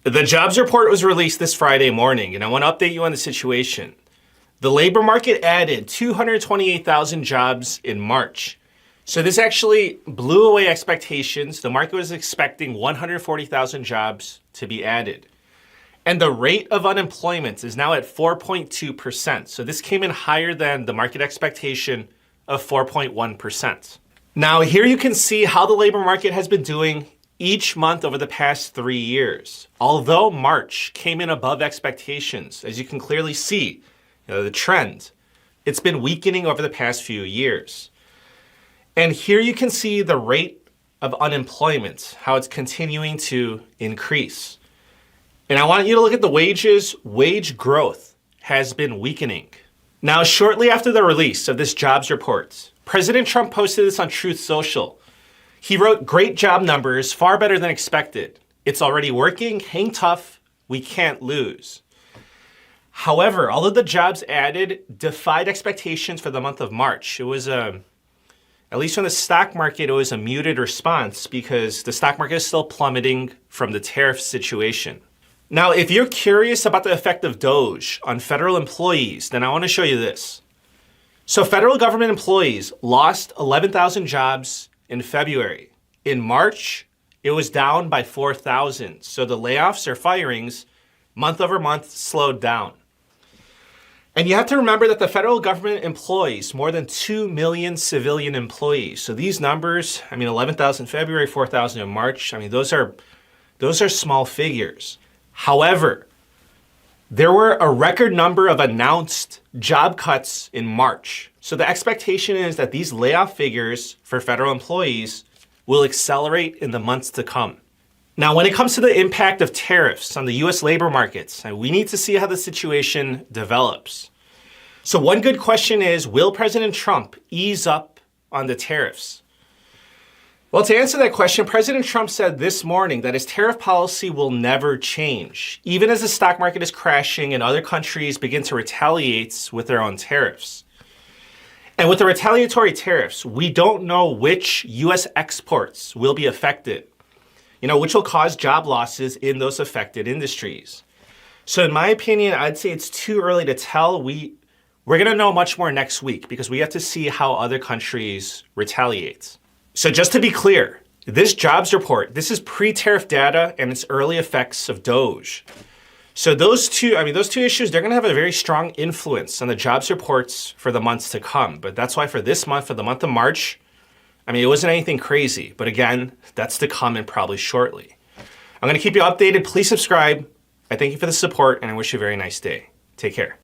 The jobs report was released this Friday morning, and I want to update you on the situation. The labor market added 228,000 jobs in March. So this actually blew away expectations. The market was expecting 140,000 jobs to be added. And the rate of unemployment is now at 4.2%. So this came in higher than the market expectation of 4.1%. Now here you can see how the labor market has been doing each month over the past 3 years. Although March came in above expectations, as you can clearly see, the trend, it's been weakening over the past few years. And here you can see the rate of unemployment, how it's continuing to increase. And I want you to look at the wages. Wage growth has been weakening. Now, shortly after the release of this jobs report, President Trump posted this on Truth Social. He wrote, "Great job numbers, far better than expected. It's already working, hang tough, we can't lose." However, although the jobs added defied expectations for the month of March, it was at least from the stock market, it was a muted response because the stock market is still plummeting from the tariff situation. Now, if you're curious about the effect of DOGE on federal employees, then I want to show you this. So federal government employees lost 11,000 jobs in February. In March, it was down by 4,000. So the layoffs or firings month over month slowed down. And you have to remember that the federal government employs more than 2 million civilian employees. So these numbers, 11,000 in February, 4,000 in March, those are small figures. However, there were a record number of announced job cuts in March. So the expectation is that these layoff figures for federal employees will accelerate in the months to come. Now, when it comes to the impact of tariffs on the US labor markets, we need to see how the situation develops. So one good question is, will President Trump ease up on the tariffs? Well, to answer that question, President Trump said this morning that his tariff policy will never change, even as the stock market is crashing and other countries begin to retaliate with their own tariffs. And with the retaliatory tariffs, we don't know which US exports will be affected, which will cause job losses in those affected industries. So in my opinion, I'd say it's too early to tell. We're going to know much more next week because we have to see how other countries retaliate. So just to be clear, this jobs report, this is pre-tariff data and its early effects of DOGE. So those two issues, they're going to have a very strong influence on the jobs reports for the months to come. But that's why for this month, for the month of March, it wasn't anything crazy. But again, that's to come and probably shortly. I'm going to keep you updated. Please subscribe. I thank you for the support and I wish you a very nice day. Take care.